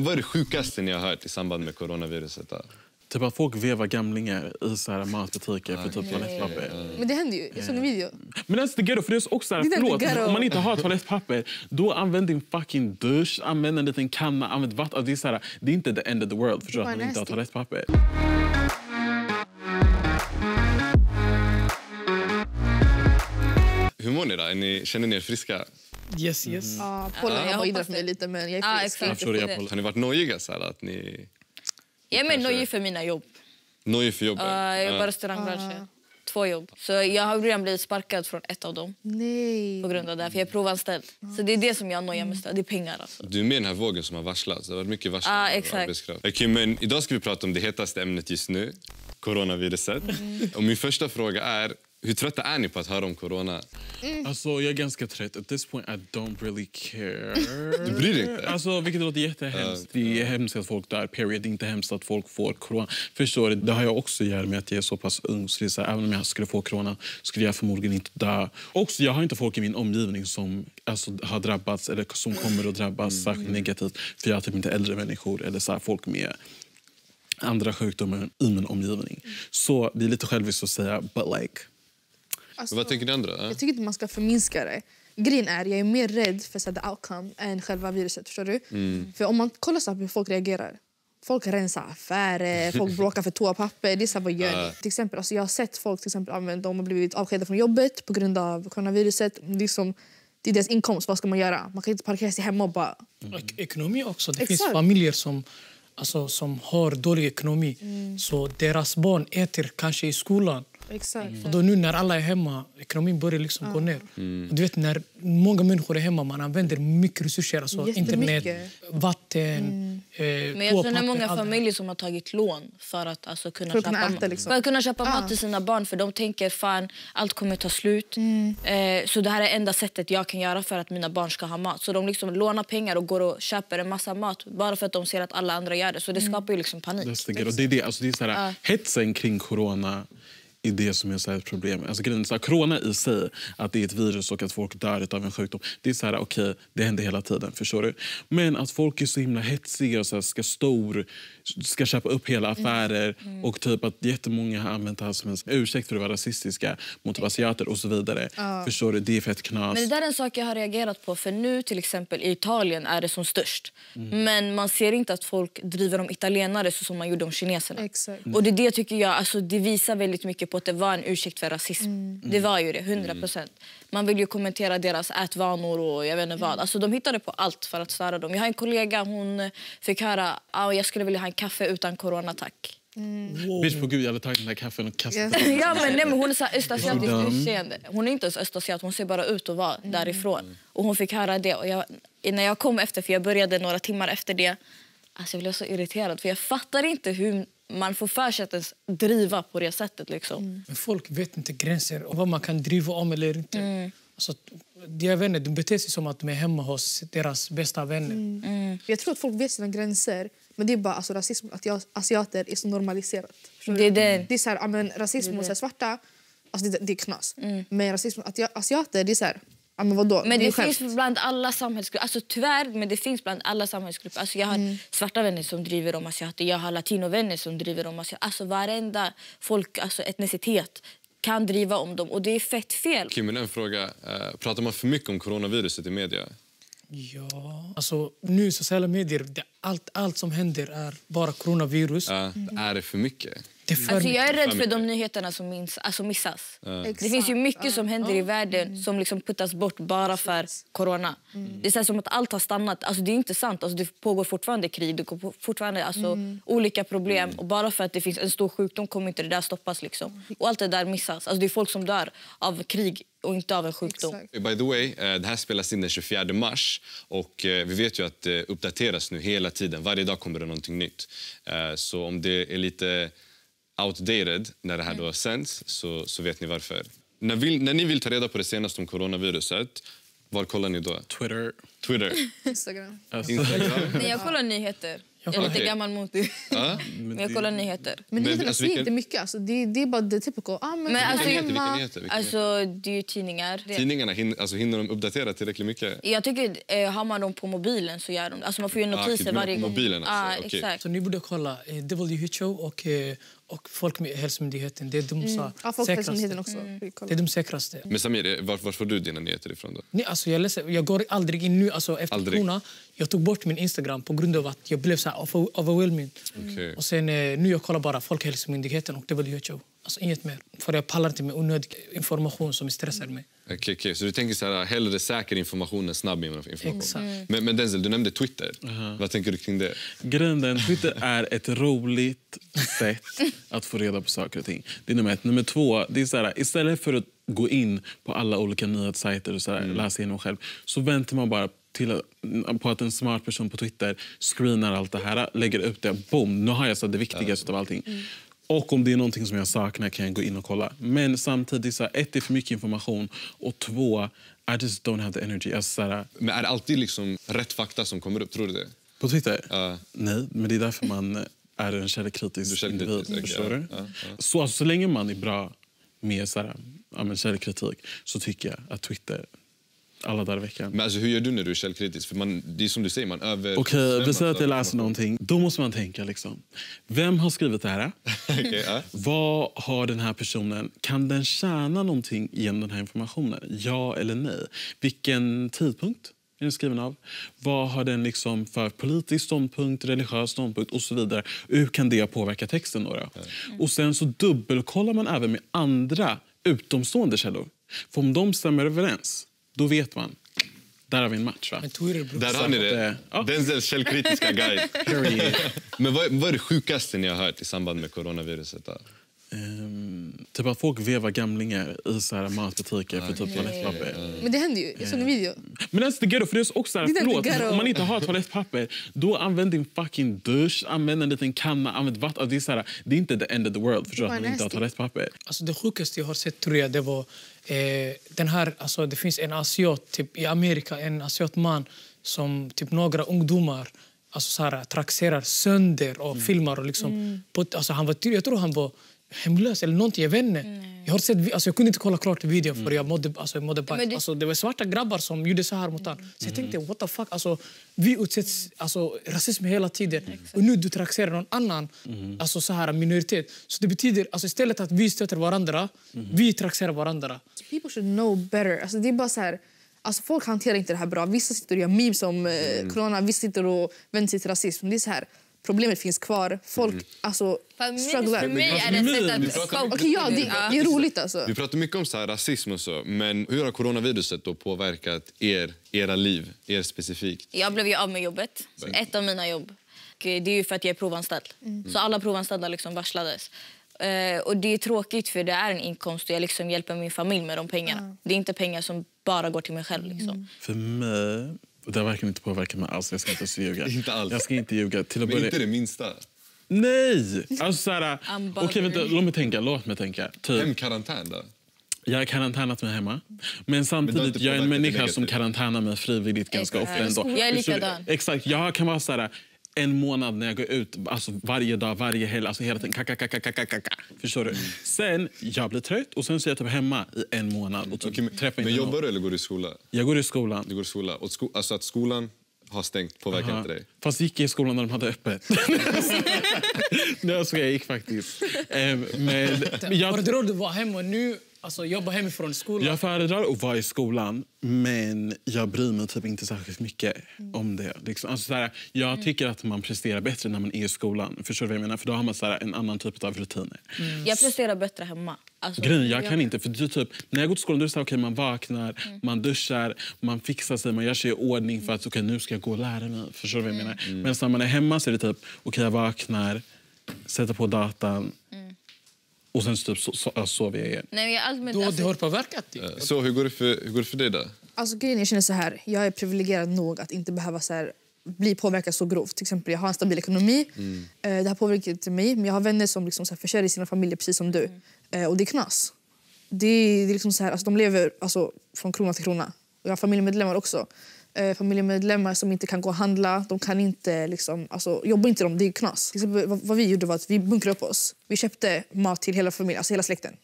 Vad är det sjukaste ni har hört i samband med coronaviruset då? Typ att folk vevar gamlingar i så här matbutiker för typ toalettpapper. Men det händer ju. Jag såg en video. Men det är ghetto, för det är också så här, förlåt, om man inte har toalettpapper, då använd din fucking dusch, använd en liten kanna, använd vatten. Det är så här, det är inte the end of the world, förstår att man inte har toalettpapper. Hur mår ni då? Känner ni er friska? Yes. Pollen har idrat mig lite, men jag är frisk. Har ni varit nojiga så här att ni... Jag är mer nojig för mina jobb. Nojig för jobbet? Jag jobbar i restaurangbranschen. 2 jobb. Så jag har redan blivit sparkad från ett av dem. Nej. På grund av det, för jag är provanställd. Så det är det som jag nojar mest. Det är pengar alltså. Du är med i den här vågen som har varslats. Det har varit mycket varsel. Exakt. Okej, men idag ska vi prata om det hetaste ämnet just nu. Coronaviruset. Och min första fråga är, hur trötta är ni på att höra om corona? Alltså, jag är ganska trött. At this point I don't really care. Du bryr dig inte? Alltså, vilket låter jättehemskt. Det är hemskt att folk dör, period. Det är inte hemskt att folk får corona. Förstår du? Det har jag också att göra med att jag är så pass ung. Så det är så här, även om jag skulle få corona skulle jag förmodligen inte dö. Också, jag har inte folk i min omgivning som har drabbats eller som kommer att drabbas särskilt negativt. För jag har typ inte äldre människor eller så här, folk med andra sjukdomar i min omgivning. Så det är lite själviskt att säga, but like... Alltså, vad tycker ni andra? Jag tycker inte man ska förminska det. Grejen är, jag är mer rädd för så the outcome än själva viruset, förstår du? För om man kollar så hur folk reagerar. Folk rensar affärer, folk bråkar för toapapper. Det är så här, vad gör ni? Till exempel, alltså jag har sett folk till exempel, de har blivit avskedade från jobbet på grund av coronaviruset. Liksom, det är deras inkomst, vad ska man göra? Man kan inte parkera sig hemma och bara... Ekonomi också. Det finns familjer som har dålig ekonomi. Så deras barn äter kanske i skolan. Exakt. Och då nu när alla är hemma, ekonomin börjar liksom gå ner. Och du vet, när många människor är hemma, man använder mycket resurser. Alltså internet, vatten, men jag känner många familjer som har tagit lån för att alltså, kunna köpa mat till sina barn. För de tänker, fan, allt kommer ta slut. Så det här är enda sättet jag kan göra för att mina barn ska ha mat. Så de liksom lånar pengar och går och köper en massa mat bara för att de ser att alla andra gör det. Så det skapar ju liksom panik. Det är det, alltså det är så här, hetsen kring corona är det som är så här ett problem. Alltså grejen är, corona i sig, att det är ett virus och att folk dör av en sjukdom. Det är så här, okej, det händer hela tiden, förstår du? Men att folk är så himla hetsiga och så här, ska köpa upp hela affärer och typ att jättemånga har använt det här som en ursäkt för att vara rasistiska mot asiater och så vidare. Förstår du? Det är fett knas. Men det där är en sak jag har reagerat på, för nu till exempel i Italien är det som störst. Men man ser inte att folk driver om italienare så som man gjorde om kineserna. Exakt. Och det tycker jag, alltså det visar väldigt mycket på att det var en ursäkt för rasism. Det var ju det, 100%. Man vill ju kommentera deras ätvanor och jag vet inte vad. Alltså de hittade på allt för att störa dem. Jag har en kollega, hon fick höra jag skulle vilja ha en kaffe utan corona, tack. Bitch, på gud, jag hade tagit den där kaffen och kastat ja, men hon är så östasiatisk utseende. Hon är inte ens östasiat, hon ser bara ut att vara därifrån. Och hon fick höra det. Och när jag kom efter, för jag började några timmar efter det, alltså jag blev så irriterad. För jag fattar inte hur man får för sig att ens driva på det sättet. Liksom. Men folk vet inte gränser och vad man kan driva om eller inte. Alltså, deras vänner, de beter sig som att de är hemma hos deras bästa vänner. Jag tror att folk vet sina gränser. Men det är bara alltså, rasism, att asiater är så normaliserat. Det är så här, men rasism mot svarta, alltså det är knas. Men rasism asiater, det är så här, men vadå? Men det finns bland alla samhällsgrupper. Alltså tyvärr, men det finns bland alla samhällsgrupper. Alltså jag har svarta vänner som driver om asiater. Jag har latinovänner som driver om asiater. Alltså varenda folk, alltså etnicitet kan driva om dem. Och det är fett fel. Kim, en fråga. Pratar man för mycket om coronaviruset i media? Ja, alltså nu sociala medier, allt som händer är bara coronavirus. Är det för mycket? Alltså jag är rädd för de nyheterna som missas. Det finns ju mycket som händer i världen som liksom puttas bort bara för corona. Det är så som att allt har stannat. Alltså det är inte sant. Alltså det pågår fortfarande krig, det pågår fortfarande olika problem. Och bara för att det finns en stor sjukdom kommer inte det där stoppas. Liksom. Och allt det där missas. Alltså det är folk som dör av krig och inte av en sjukdom. By the way, det här spelas in den 24 mars och vi vet ju att det uppdateras nu hela tiden. Varje dag kommer det någonting nytt. Så om det är lite outdated när det här då sänds så vet ni varför. När ni vill ta reda på det senaste om coronaviruset, var kollar ni då? Twitter. Instagram. Instagram. Nej, jag kollar nyheter. Jag är lite gammal mot det. Men jag kollar nyheter. Men nyheterna säger inte mycket. Alltså, det är bara det typical. Vilka nyheter? Alltså, det är ju tidningar. Tidningarna, hinner de uppdatera tillräckligt mycket? Jag tycker, har man dem på mobilen så gör de det. Alltså, man får ju notiser varje gång. Mobilen, alltså. Okay. Exakt. Så ni borde kolla WHO och Folkhälsomyndigheten. Det är de Folkhälsomyndigheten också. Det är de säkraste. Men Samir, var får du dina nyheter ifrån då? Nej, alltså jag går aldrig in nu. Alltså, efter corona, jag tog bort min Instagram på grund av att jag blev så här overwhelming. Okay. Och sen nu jag kollar bara Folkhälsomyndigheten och WHO. Alltså inget mer. För jag pallar inte med onödig information som stressar mig. Okay. Så du tänker så här, hellre säker information än snabb information? Exakt. Men Denzel, du nämnde Twitter. Vad tänker du kring det? Grunden, Twitter är ett roligt sätt att få reda på saker och ting. Det är nummer ett. Nummer två, det är så här, istället för att gå in på alla olika nyhetssajter och så här, läsa igenom själv, så väntar man bara på att en smart person på Twitter screenar allt det här, lägger upp det, boom, nu har jag så det viktigaste av allting. Och om det är någonting som jag saknar kan jag gå in och kolla. Men samtidigt, så här, ett är för mycket information och två, I just don't have the energy. Alltså, så här, men är det alltid liksom rätt fakta som kommer upp, tror du det? på Twitter? Nej, men det är därför man är en källkritisk individ. Förstår du? Så, alltså, så länge man är bra med så här, källkritik så tycker jag att Twitter alla dagar i veckan. Men alltså, hur gör du när du är källkritisk? För det är som du säger, man över... Okej, vi säger att jag läser någonting. Då måste man tänka liksom, vem har skrivit det här? Vad har den här personen? Kan den tjäna någonting genom den här informationen? Ja eller nej? Vilken tidpunkt är den skriven av? Vad har den liksom för politisk ståndpunkt, religiös ståndpunkt och så vidare? Hur kan det påverka texten då? Och sen så dubbelkollar man även med andra utomstående källor. För om de stämmer överens, då vet man. Där har vi en match, va? Där har ni det. Denzels källkritiska guide. Men vad är det sjukaste ni har hört i samband med coronaviruset då? Typ att folk vevar gamlingar i så här matbutiker för typ toalettpapper. Men det händer ju. Jag såg en video. Men det är för det är också så här, förlåt, om man inte har toalettpapper, då använd din fucking dusch, använd en liten kanna, använd vatten. Det är så här, det är inte the end of the world, förstår att man inte har toalettpapper. Alltså det sjukaste jag har sett, tror jag, det var den här, alltså det finns en asiat typ i Amerika, en asiatman som typ några ungdomar alltså så här trakserar sönder och filmar och liksom alltså jag tror han var hemlös eller någonting, jag vet inte. Jag har sett, alltså jag kunde inte kolla klart videon för jag mådde alltså det var svarta grabbar som gjorde så här mot han. Så jag tänkte, what the fuck, alltså vi utsätts alltså rasism hela tiden. Och nu du trakserar någon annan alltså så här minoritet. Så det betyder alltså istället att vi stöter varandra, vi trakserar varandra. People should know better. Alltså det är bara så här, alltså folk hanterar inte det här bra. Vissa sitter och gör memes om corona, vissa sitter och vänder sig till rasism. Det är så här, problemet finns kvar. Folk alltså strugglar. För mig är det sätt att... Okej, ja, det är roligt alltså. Vi pratar mycket om så här, rasism och så. Men hur har coronaviruset då påverkat era liv, er specifikt? Jag blev ju av med jobbet. Ett av mina jobb. Det är ju för att jag är provanställd. Så alla provanställda liksom varslades. Och det är tråkigt för det är en inkomst och jag liksom hjälper min familj med de pengarna. Det är inte pengar som bara går till mig själv. Liksom. För mig... Det har verkligen inte påverkat mig alls. Jag ska inte ljuga. Inte alls. Jag ska inte ljuga. Till att men inte det minsta? Nej! Alltså såhär... Okej, vänta, låt mig tänka. Typ. Hemkarantän då? Jag har karantänat mig hemma. Men samtidigt, jag är en människa som karantänar mig frivilligt ganska ofta ändå. Jag är likadan. Exakt, jag kan vara såhär... En månad när jag går ut, alltså varje dag, varje helg, alltså hela tiden, förstår du? Sen, jag blir trött och sen så är jag typ hemma i en månad och typ träffar men jobbar du eller går du i skolan? Jag går i skolan. Du går i skolan. Och alltså att skolan har stängt påverkar inte dig? Fast gick jag i skolan när de hade öppet. Nej, så jag gick faktiskt. Men jag föredrar du vara hemma nu? Alltså jobba hemifrån skolan? Jag föredrar att vara i skolan, men jag bryr mig typ inte särskilt mycket om det. Liksom. Alltså, såhär, jag tycker att man presterar bättre när man är i skolan. Förstår du vad jag menar? För då har man såhär, en annan typ av rutiner. Jag presterar bättre hemma. Alltså, jag kan inte. För typ, när jag går till skolan då är det så okay, man vaknar, man duschar, man fixar sig, man gör sig i ordning för att nu ska jag gå och lära mig. Förstår du vad jag menar? Men när man är hemma så är det typ, jag vaknar, sätter på datan, och sen typ sover jag igen. Nej, jag allmänt, då det har påverkat dig. Så hur går det för dig då? Alltså grejen, jag känner så här, jag är privilegierad nog att inte behöva så här, bli påverkad så grovt. Till exempel, jag har en stabil ekonomi. Det har påverkat inte mig, men jag har vänner som liksom så här, försörjer sina familjer precis som du. Och det är knas. Det är liksom så här, alltså, de lever alltså, från krona till krona. Jag har familjemedlemmar också. familjemedlemmar som inte kan gå och handla. De kan inte liksom, alltså, jobbar inte de, det är knas. Vad vi gjorde var att vi bunkrade upp oss. Vi köpte mat till hela familjen, alltså hela släkten.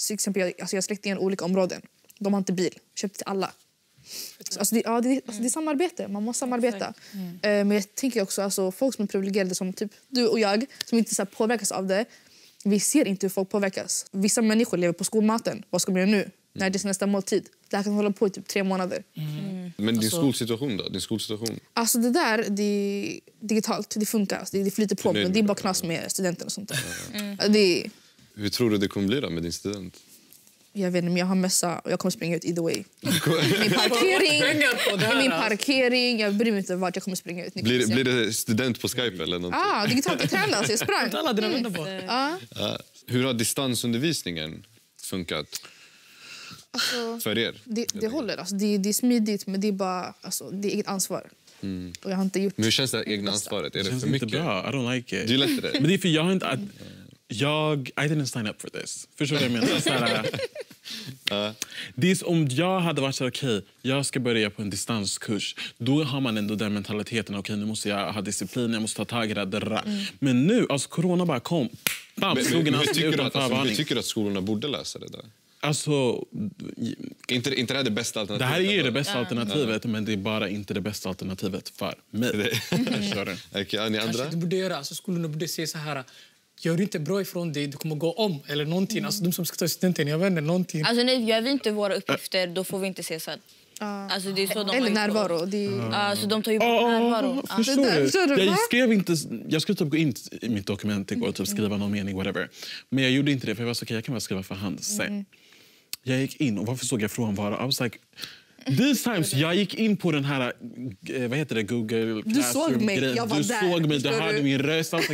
Till exempel, alltså, jag har släktingar i olika områden. De har inte bil. Köpte till alla. Alltså det är samarbete. Man måste samarbeta. Men jag tänker också alltså, folk som är privilegierade som typ du och jag som inte så här, påverkas av det. Vi ser inte hur folk påverkas. Vissa människor lever på skolmaten. Vad ska de göra nu? När det är nästa måltid. Det här kan hålla på i typ 3 månader. Men din skolsituation då? Din skolsituation? Alltså det där, det är digitalt. Det funkar. Alltså, det flyter på. Men det är bara knas med studenten och sånt där. Hur tror du det kommer bli då med din student? Jag vet inte, men jag har mössa och jag kommer springa ut either way. Min parkering, jag bryr mig inte vart jag kommer springa ut. Blir det student på Skype eller någonting? Digitalt, jag tränar så jag sprang. Alla dina vänner på. Hur har distansundervisningen funkat för er? Det håller, alltså, det är smidigt men det är bara alltså, det är eget ansvar. Och jag har inte gjort. Men hur känns det egna ansvaret? Är det för mycket? Inte bra. I don't like it. Du gillar det? Men det är för jag har inte I didn't sign up for this. Förstår du vad jag menar? Det är om jag hade varit så okej, jag ska börja på en distanskurs. Då har man ändå den mentaliteten. Okej, nu måste jag ha disciplin, jag måste ta tag i det. Men nu, alltså corona bara kom. Hur tycker du att skolorna borde lösa det där? Alltså, inte det här det bästa alternativet? Det här är det bästa alternativet, men det är bara inte det bästa alternativet för mig. Okej, ni andra? Du borde göra, alltså skolorna borde säga så här: gör du inte bra ifrån dig, du kommer gå om eller någonting. Alltså de som ska ta studenten, jag vet inte, någonting. Alltså nej, gör vi inte våra uppgifter, då får vi inte se så. Alltså, det är så de eller närvaro. Alltså de tar ju bort närvaro. Jag skulle typ gå in i mitt dokument igår och typ skriva någon mening, whatever. Men jag gjorde inte det, för jag var så okej, jag kan bara skriva för hand sen. Jag gick in och varför såg jag frånvaro? I was like, these times, jag gick in på den här, vad heter det, Google Classroom. Du såg mig, jag var där. Du såg mig, du hade min röst. Alltså,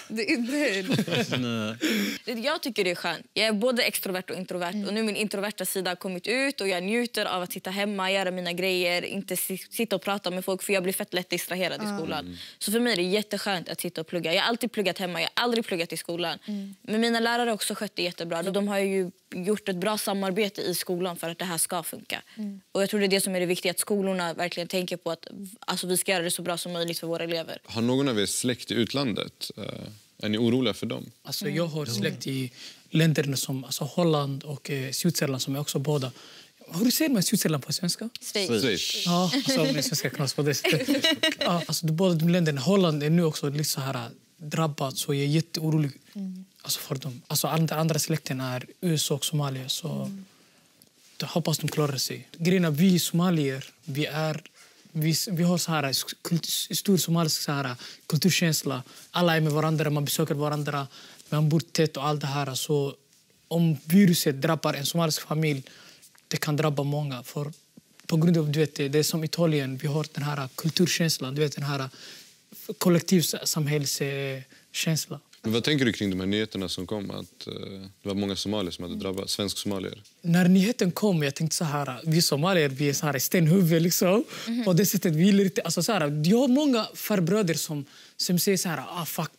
det är det. Jag tycker det är skönt. Jag är både extrovert och introvert. Och nu min introverta sida har kommit ut och jag njuter av att sitta hemma, göra mina grejer, inte sitta och prata med folk, för jag blir fett lätt distraherad i skolan. Så för mig är det jätteskönt att sitta och plugga. Jag har alltid pluggat hemma, jag har aldrig pluggat i skolan. Men mina lärare har också skött det jättebra. De har ju gjort ett bra samarbete i skolan för att det här ska funka. Och jag tror det är det som är det viktiga, att skolorna verkligen tänker på att alltså, vi ska göra det så bra som möjligt för våra elever. Har någon av er släkt i utlandet? Är ni oroliga för dem? Alltså, jag har släkt i länder som alltså, Holland och Switzerland som är också båda. Hur ser man Switzerland på svenska? Schweiz. Ja, alltså min svenska knas på det sättet. Alltså båda de länderna, Holland är nu också lite så här drabbat, så jag är jätteorolig alltså för dem. Alltså andra släkten är USA och Somalia, så jag hoppas de klarar sig. Grejen är, vi somalier, vi har så här stor somalisk så här kulturkänsla. Alla är med varandra, man besöker varandra, man bor tätt och allt det här. Så om viruset drabbar en somalisk familj, det kan drabba många. För på grund av, du vet, det är som Italien, vi har den här kulturkänslan, du vet, den här kollektivsamhällskänslan. Men vad tänker du kring de här nyheterna som kom, att det var många somalier som hade drabbats, svensk somalier? När nyheten kom, jag tänkte så här, vi somalier, vi är så här stenhuvud liksom. På det sättet vi lite, alltså så här, jag har många farbröder som säger så här, fuck,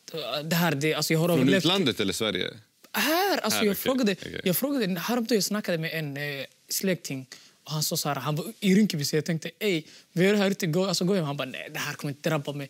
det här, det, alltså jag har överlevt. Från utlandet eller Sverige? Här, alltså jag frågade, häromdagen jag snackade med en släkting. Och han sa så här, han var i Rinkeby, så jag tänkte, vi är här ute, gå hem. Han bara, nej, det här kommer inte drabba mig.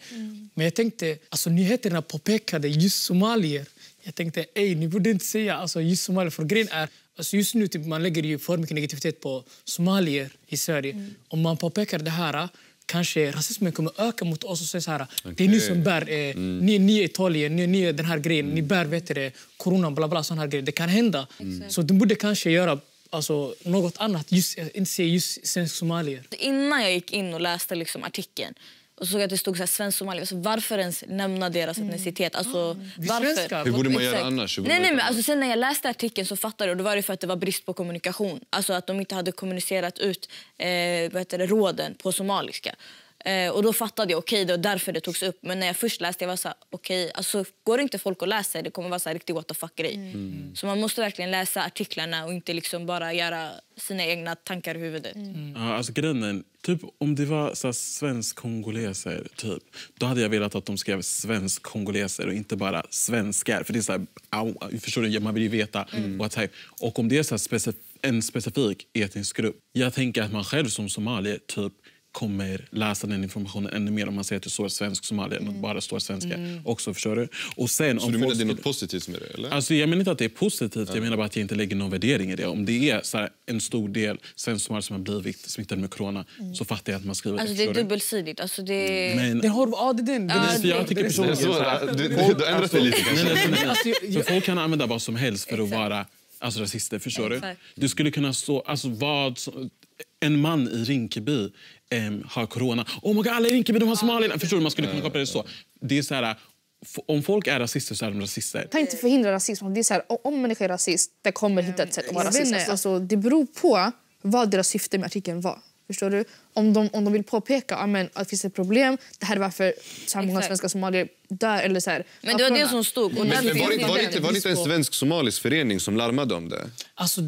Men jag tänkte, alltså nyheterna påpekade just somalier. Jag tänkte, ni borde inte säga alltså, just somalier. För grejen är, alltså just nu typ, man lägger ju för mycket negativitet på somalier i Sverige. Om man påpekar det här, kanske rasismen kommer öka mot oss och säga så här, det är ni som bär, ni är Italien, ni är den här grejen, ni bär, vet du, corona, bla bla, sån här grejer. Det kan hända. Så de borde kanske göra alltså, något annat, inte se just svensk somalier. Innan jag gick in och läste liksom artikeln och såg att det stod så här, svensk somalier, alltså, varför ens nämna deras etnicitet? Alltså, varför? Hur borde man göra annars? Men alltså, sen när jag läste artikeln så fattade jag, och då var det för att det var brist på kommunikation. Alltså att de inte hade kommunicerat ut råden på somaliska. Och då fattade jag, okej, det var därför det togs upp. Men när jag först läste, jag var så här, okej, alltså går det inte folk att läsa, det kommer vara så här riktigt what the fuck-grej. Så man måste verkligen läsa artiklarna och inte liksom bara göra sina egna tankar i huvudet. Ja, alltså grejen, typ om det var så här svensk-kongoleser typ, då hade jag velat att de skrev svensk-kongoleser och inte bara svenskar, för det är så här, förstår du, man vill ju veta what type. Och om det är så här en specifik etnisk grupp, jag tänker att man själv som somalier typ kommer läsa den informationen ännu mer om man säger att det står svensk Somalia än att bara står svenska också, förstår du? Och sen, så du menar att det är något positivt med det, eller? Alltså jag menar inte att det är positivt, jag menar bara att jag inte lägger någon värdering i det. Om det är så här, en stor del svensk Somalia som har blivit smittade med corona så fattar jag att man skriver alltså det är dubbelsidigt. Alltså det... Men, Den har den. jag tycker personligen Du ändrar dig lite kanske. så folk kan använda vad som helst för att vara alltså, rasister, förstår du? Du skulle kunna stå, alltså en man i Rinkeby har corona. Oh my God, alla i Rinkeby, de har Somalierna. Förstår du, man skulle kunna koppla det så. Det är så här, om folk är rasister så är de rasister. Kan inte förhindra rasism. Det är så här, om människor är rasist, det kommer hitta ett sätt att vara rasist. Alltså, det beror på vad deras syfte med artikeln var. Förstår du? Om de vill påpeka att det finns ett problem, det här är varför så här många svenska somalier dör eller så här. Men det var det som stod. Och men var det inte en svensk-somalisk förening som larmade om det? Alltså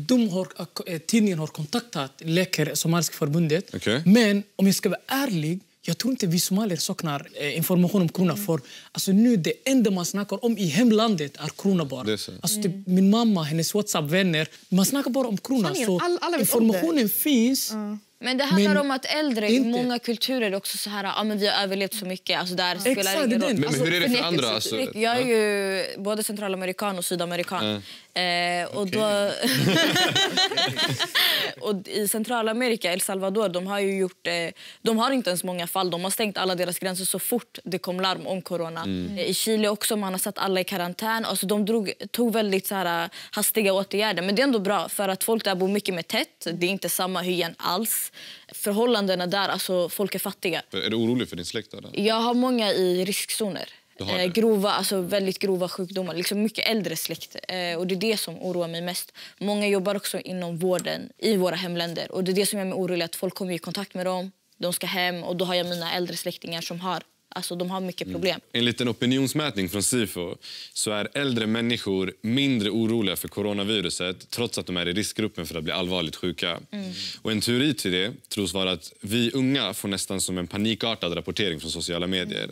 tidningen har kontaktat Läkare Somaliska förbundet. Okay. Men om jag ska vara ärlig, jag tror inte vi somalier saknar information om corona. För alltså nu det enda man snackar om i hemlandet är corona bara. Alltså typ, min mamma, hennes WhatsApp-vänner, man snackar bara om corona. Så alla informationen finns. Men det handlar om att äldre i många kulturer också så här, men vi har överlevt så mycket, alltså där spelar ingen roll. Men hur är det för andra? Alltså, jag är ju både centralamerikan och sydamerikan. Och då och i Centralamerika, El Salvador, de har ju gjort de har inte ens många fall. De har stängt alla deras gränser så fort det kom larm om corona. I Chile också, man har satt alla i karantän. Alltså de tog väldigt så här hastiga åtgärder, men det är ändå bra för att folk där bor mycket mer tätt. Det är inte samma hygien alls. Förhållandena där, alltså folk är fattiga. Är du orolig för din släkt då? Jag har många i riskzoner. Grova, alltså väldigt grova sjukdomar, liksom mycket äldre släkt. Och det är det som oroar mig mest. Många jobbar också inom vården i våra hemländer. Och det är det som gör mig orolig, att folk kommer i kontakt med dem. De ska hem och då har jag mina äldre släktingar som har mycket problem. En liten opinionsmätning från Sifo så är äldre människor mindre oroliga för coronaviruset trots att de är i riskgruppen för att bli allvarligt sjuka. Och en teori till det tros vara att vi unga får nästan som en panikartad rapportering från sociala medier.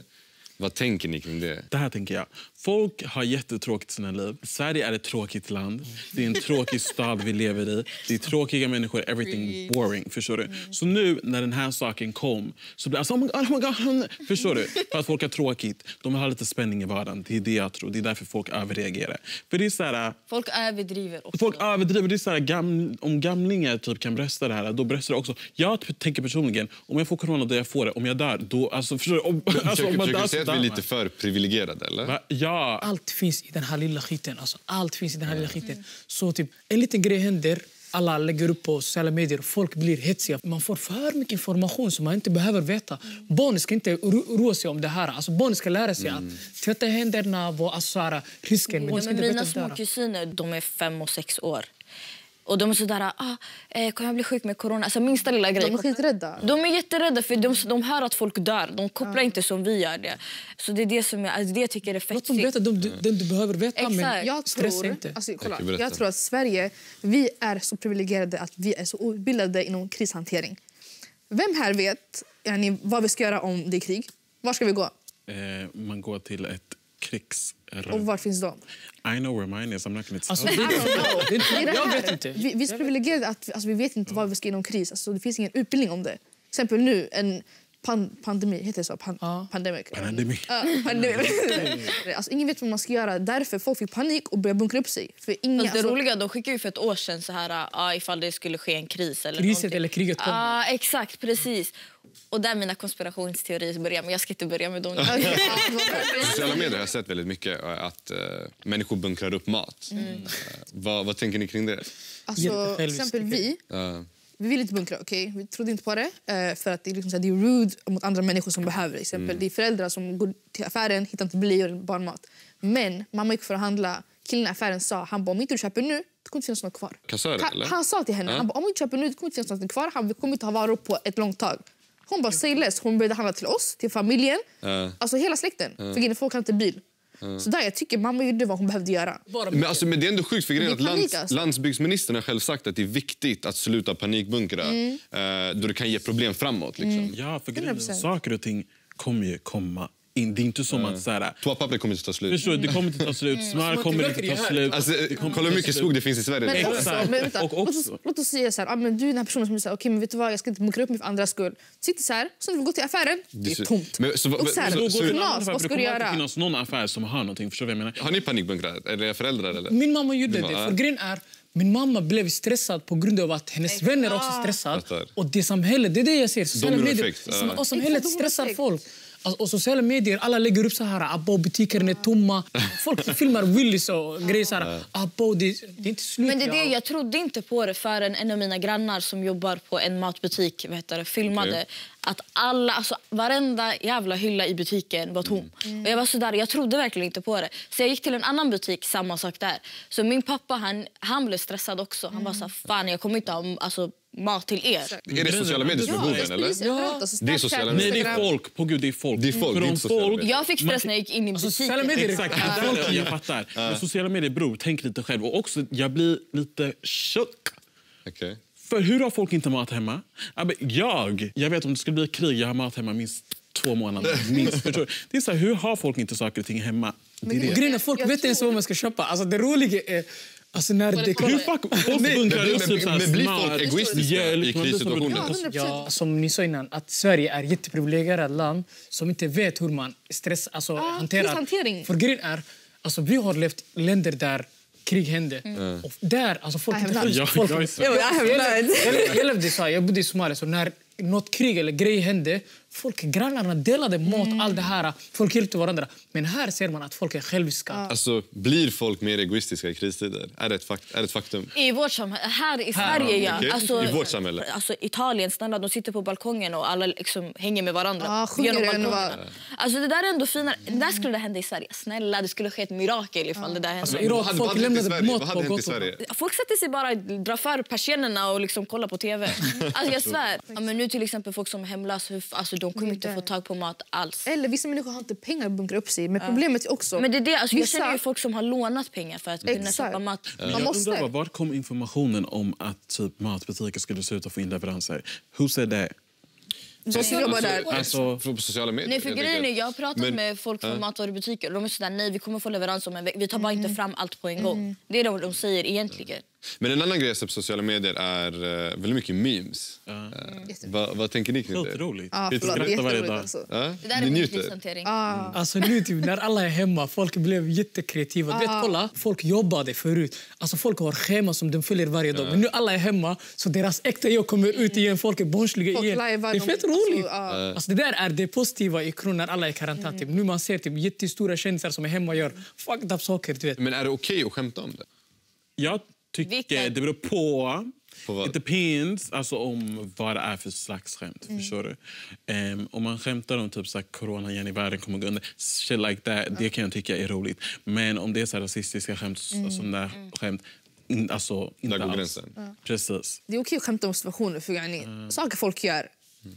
Vad tänker ni kring det? Det här tänker jag. Folk har jättetråkigt i sina liv. Sverige är ett tråkigt land. Det är en tråkig stad vi lever i. Det är tråkiga människor. Everything boring. Förstår du? Så nu när den här saken kom så blir alltså, oh my God. Förstår du? För att folk har tråkigt. De vill ha lite spänning i vardagen. Det är det jag tror. Det är därför folk överreagerar. För det är så här, folk överdriver också. Folk överdriver. Det är så här, om gamlingar typ kan brösta det här, då bröstar det också. Jag tänker personligen, om jag får corona då jag får det. Om jag dör, då... Alltså, förstår du? Försöker du säga att vi är lite för privilegierade, eller? Ja. Allt finns i den här lilla skiten. Alltså, allt finns i den här lilla skiten. Så typ, en liten grej händer, alla lägger upp på sociala medier, folk blir hetsiga. Man får för mycket information som man inte behöver veta. Barn ska inte roa sig om det här. Alltså, barn ska lära sig att tvätta händerna, alltså, risken. Men mina små kusiner, de är 5 och 6 år. Och de är sådär, kan jag bli sjuk med corona? Alltså minsta lilla grej. De är skiträdda. De är jätterädda för de hör att folk dör. De kopplar inte som vi gör det. Så det är det som jag tycker är fett. Låt dem berätta det du behöver veta, men stressa inte. Alltså, jag tror att Sverige, vi är så privilegierade att vi är så utbildade inom krishantering. Vem här vet vad vi ska göra om det är krig? Var ska vi gå? Man går till ett och var finns de? I know where mine is. I'm not gonna jag vet inte. Vi är privilegierade att vi vet inte vad vi ska inom kris. Alltså, det finns ingen utbildning om det. Till exempel nu, en pandemi, heter det så? Pandemic. Alltså, ingen vet vad man ska göra. Därför folk fick panik och började bunkra upp sig. För det roliga, de skickade ju för ett år sedan så här, ifall det skulle ske en kris. Eller kriset eller kriget kommer. Exakt, precis. Och där mina konspirationsteorier börjar, men jag ska inte börja med dem. Sociala medier har jag sett väldigt mycket att människor bunkrar upp mat. Vad tänker ni kring det? Alltså, till exempel vi vill inte bunkra, okej? Vi trodde inte på det. För att det är, liksom, det är rude mot andra människor som behöver. Exempel. Det är föräldrar som går till affären, hittar inte bli och barnmat. Men mamma gick för att handla. Killen i affären sa, han bara, om inte du köper nu, det kommer inte finnas något kvar. Kassören, eller? Han sa till henne, han bara, om du inte köper nu, det kommer inte finnas något kvar. Han kommer inte ha varor på ett långt tag. Hon bara, say less. Hon började handla till oss, till familjen. Alltså hela släkten. För folk har inte bil. Så där jag tycker mamma gjorde vad hon behövde göra. Men det är ändå sjukt för grejen att landsbygdsministern har själv sagt att det är viktigt att sluta panikbunkra då det kan ge problem framåt. Liksom. Ja, för grejen, saker och ting kommer ju komma in. Det är inte som att så här... Toapapper kommer inte ta slut. Förstår du? Det kommer inte ta slut. Smör kommer inte ta slut. Alltså, kolla hur mycket skog det finns i Sverige. Men också, Exakt. men vänta, Och också- låt oss säga så här, men du är den här personen som säger okej, men vet du vad, jag ska inte muckra upp mig för andras skull. Sitter så här, så när vi går till affären, det är tomt. Men, så, Och så här, så- Då går det knas, vad ska du Det göra? finnas någon affär som har någonting. Förstår du vad jag menar? har ni panikbunkrar? Är det föräldrar eller? Min mamma gjorde Din det. mamma, För grejen är, min mamma blev stressad på grund av att hennes vänner också stressade. Fattar. Och det samhället, det är det jag ser. Sociala medier, Dominoeffekt, och samhället Exakt, stressar dominoeffekt. folk. Alltså, och sociala medier, alla lägger upp så här, abbo, butikerna är tomma. Folk filmar Willys och grejer så här, abbo, det är inte slut. Men det är det, jag trodde inte på det förrän en av mina grannar som jobbar på en matbutik filmade. Okej. Att varenda jävla hylla i butiken var tom. Och jag var så där, jag trodde verkligen inte på det. Så jag gick till en annan butik, samma sak där. Så min pappa, han blev stressad också. Han var så här, fan jag kommer inte ha mat till er. Är det sociala medier som är boven eller? Det är sociala Nej, medier. det är folk. På Gud, det är folk. Det är folk, För det är om inte sociala medier. Jag fick stress när jag gick in i butiken. sociala medier Exakt, jag fattar. Men sociala medier, bror, tänk lite själv. Och också, jag blir lite chock. Okej. För hur har folk inte mat hemma? Jag vet om det skulle bli krig, jag har mat hemma minst 2 månader. Minst, förstår du? Det är så här, hur har folk inte saker och ting hemma? Det är det. Grejen är, folk vet inte ens vad man ska köpa. Alltså, det roliga är... Alltså, när det Hur folk bunkrar upp typ så här Men blir smör, folk egoistiska mjölk, i man blir så krissituationer? brukar- Ja, som ni sa innan, att Sverige är ett jätteprivilegierat land som inte vet hur man hanterar. krishantering. För grejen är, alltså, vi har levt i länder där krig hände. Och där, alltså, folk inte have Ja, folk, jag är så- I jag levde i Sverige, jag bodde i Somalia, så när något krig eller grej hände, grannarna delade mat, allt det här. Folk hjälpte varandra. Men här ser man att folk är själviska. Alltså, blir folk mer egoistiska i kristider? Är det ett faktum? I vårt samhälle, här i Sverige, ja. Okej. Alltså, I vårt samhälle. Alltså Italien, snälla, de sitter på balkongen och alla hänger med varandra. sjunger genom det ändå, balkongerna. Alltså det där är ändå finare. Där skulle det hända i Sverige. Snälla, det skulle ske ett mirakel ifall det där hände. Alltså, Irak, Vad folk hade hänt i lämnade Sverige? mat Vad på hade hänt i gatorna. Sverige? Folk sätter sig bara, drar för persiennerna och kollar på TV. Alltså jag svär. Ja, men nu till exempel folk som är hemlösa, alltså de kommer inte få tag på mat alls. Eller vissa människor har inte pengar att bunkra upp sig. Men problemet är också... Men det är det, alltså, jag vissa- känner ju folk som har lånat pengar för att kunna Exakt. köpa mat. Man Jag måste. undrar, var kom informationen om att typ matbutiker skulle sluta få in leveranser? Who said that? De som jobbar där. Alltså, På sociala medier? Nej, för helt grejen är, enkelt. jag har pratat Men- med folk från matvarubutiker och de är sådär, nej vi kommer få leverans om en vecka. Vi tar bara inte fram allt på en gång. Det är det de säger egentligen. Men en annan grej på sociala medier är väldigt mycket memes. Vad tänker ni kring det? skitroligt. Ja, Vi förlåt, skrattar varje jätteroligt dag. alltså. Ja? Det där Ni är min njuter? krishantering. Alltså nu typ, när alla är hemma, folk blev jättekreativa. Du vet, kolla, folk jobbade förut. Alltså folk har schema som de följer varje dag. Men nu alla är hemma, så deras äkta jag kommer ut igen. Folk är barnsliga Folk igen. lajvar, Det är de- fett roligt. alltså, Alltså, det där är det positiva i kron när alla är i karantän. Typ. Nu man ser typ jättestora kändisar som är hemma och gör fucked up saker. Du vet. Men är det okej att skämta om det? Jag tycker Vilka? det beror på. På vad? It depends alltså om vad det är för slags skämt. Förstår du? Om man skämtar om typ så här, corona igen i världen kommer gå under, shit like that, det kan jag tycka är roligt. Men om det är så här rasistiska skämt, sån där skämt, alltså inte Där går alls. gränsen. Precis. Det är okej att skämta om situationer. För saker folk gör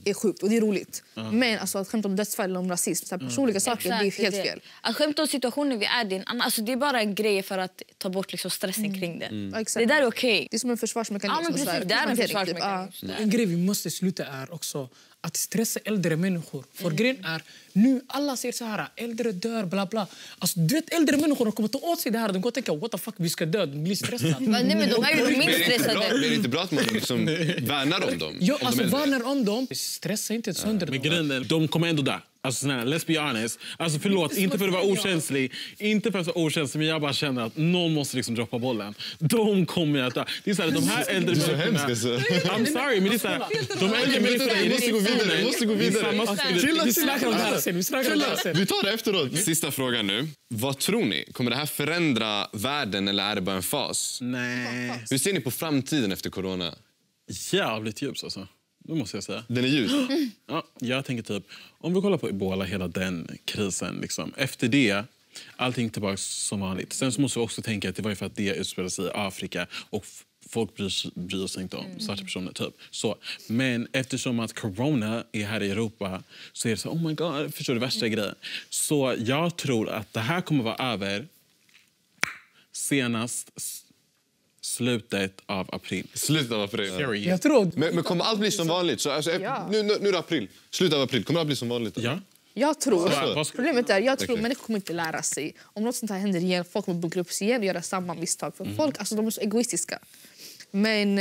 är sjukt och det är roligt. Men alltså, att skämta om dödsfall eller om rasism, så här, personliga saker, det är helt fel. Att skämta om situationen vi är i, alltså det är bara en grej för att ta bort stressen kring det. Ja, exakt. Det där är okej. Det är som en försvarsmekanism. Ja, men så här, precis, det är en hantering, försvarsmekanism. En grej vi måste sluta är också att stressa äldre människor. För grejen är, nu alla säger så här, äldre dör, bla bla. Alltså, du vet, äldre människor kommer ta åt sig det här. De kommer tänka, what the fuck, vi ska dö. De blir stressade. Nej, men de är ju de Men minst är det inte bra, stressade. men är det inte bra att man liksom värnar om dem? Ja, de alltså äldre? varnar om dem. Stressa inte sönder Men dem. grejen är, de kommer ändå där. Alltså snälla, let's be honest. Alltså förlåt, inte för att vara okänslig. Inte för att vara okänslig, men jag bara känner att någon måste liksom droppa bollen. De kommer att dö. Det är så här, de här äldre människorna... alltså. I'm sorry, men det är så här, de äldre människorna i Vi måste gå vidare. Vi snackar om det här sen. Vi snackar om det här sen. Vi tar det efteråt. Sista frågan nu. Vad tror ni? Kommer det här förändra världen eller är det bara en fas? Nej. Hur ser ni på framtiden efter corona? Jävligt djupt alltså. Det måste jag säga. Den är ljus. Ja, jag tänker typ, om vi kollar på Ebola, hela den krisen. Liksom. Efter det, allting tillbaka som vanligt. Sen så måste vi också tänka att det var ju för att det utspelade sig i Afrika och folk bryr sig inte om svarta personer. Typ. Så, men eftersom att corona är här i Europa så är det så, oh my god, förstår du värsta grejen. Så jag tror att det här kommer vara över senast slutet av april. Slutet av april. Period. Jag tror... Men kommer allt bli som vanligt? Så, alltså, nu är det april. Slutet av april. Kommer allt bli som vanligt? Ja. Jag tror, Vad- problemet är, jag tror Okej. människor kommer inte lära sig. Om något sånt här händer igen, folk kommer bunkra upp sig igen och göra samma misstag. För folk, alltså, de är så egoistiska. Men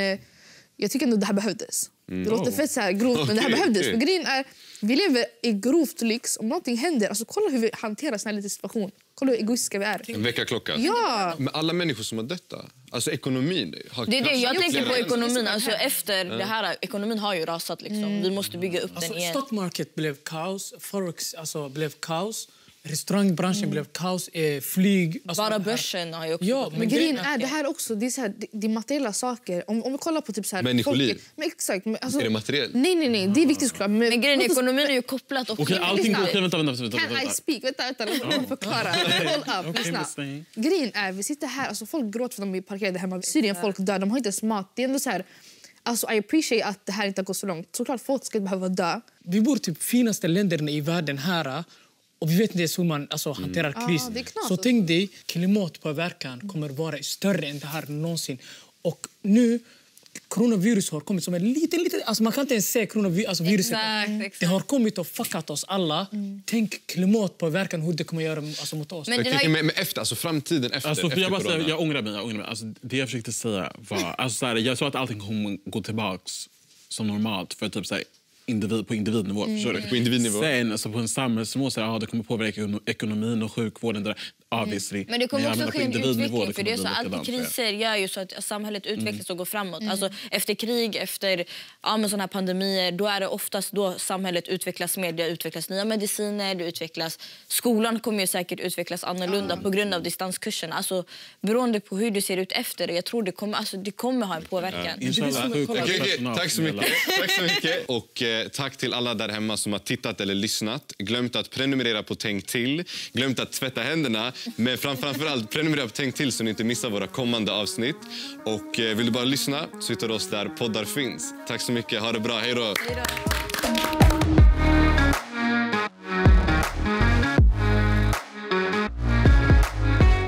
jag tycker ändå det här behövdes. Det låter fett så här grovt, men det här Okej, behövdes. okej. För grejen är, vi lever i grovt lyx. Om någonting händer, alltså kolla hur vi hanterar sån här liten situation. Kolla hur egoistiska vi är. En veckaklocka. Ja! Men alla människor som har dött då? Alltså ekonomin har Det är det jag kraschat. tänker på ekonomin. Alltså efter det här, ekonomin har ju rasat liksom. Vi måste bygga upp Alltså, den igen. stock market blev kaos, forex alltså, blev kaos, restaurangbranschen blev kaos, flyg... Alltså, Bara det här- börsen har ju också... Ja, Men grejen är, det här också, det är, så här, det är materiella saker. Om vi kollar på typ så här... Människoliv. folket- Men exakt. Men, alltså, Är det materiellt? Nej, det är viktigt såklart. Men grejen är, låt oss- ekonomin är ju kopplat också. Okej, allting går... Lyssna. Vänta. Can I speak? Vänta, låt mig förklara. Hold up, lyssna. listening. Grejen är, vi sitter här, alltså folk gråter för att de är parkerade hemma. I Syrien, folk dör, de har inte ens mat. Det är ändå så här, alltså I appreciate att det här inte går så långt. Såklart folk ska behöva dö. Vi bor typ finaste länderna i världen här och vi vet inte ens hur man alltså, hanterar kris. det är knas, Så tänk dig, klimatpåverkan kommer vara större än det här någonsin. Och nu, coronavirus har kommit som en liten... Alltså man kan inte ens säga coronavirus. Alltså viruset. Exakt. Det har kommit och fuckat oss alla. Tänk klimatpåverkan, hur det kommer göra alltså, mot oss. Men den Okej, här, men efter, alltså framtiden efter, Alltså, efter jag, bara corona. säger, jag ångrar mig. Alltså, det jag försökte säga var... Alltså, så här, jag sa att allting kommer gå tillbaks som normalt för typ, så här, på individnivå. Förstår du? På individnivå. Sen alltså, på en samhällsnivå så här, det kommer påverka ekonomin och sjukvården. Där, obviously. men det kommer jag också menar, ske på en individnivå, utveckling. För det är kommer så, bli alltid likadant, tror jag. kriser gör ju så att samhället utvecklas och går framåt. Alltså, efter krig, efter såna här pandemier, då är det oftast då samhället utvecklas mer. Det utvecklas nya mediciner, det utvecklas... Skolan kommer ju säkert utvecklas annorlunda på grund av distanskurserna. Alltså, beroende på hur det ser ut efter det. Jag tror det kommer ha en påverkan. Inshallah, Okej, sjukvårdspersonal tack så som gäller. mycket. Tack så mycket. Och tack till alla där hemma som har tittat eller lyssnat. Glömt att prenumerera på Tänk till. Glömt att tvätta händerna. Men framförallt prenumerera på Tänk till så ni inte missar våra kommande avsnitt. Och vill du bara lyssna så hittar du oss där poddar finns. Tack så mycket. Ha det bra. Hej då. Hej då.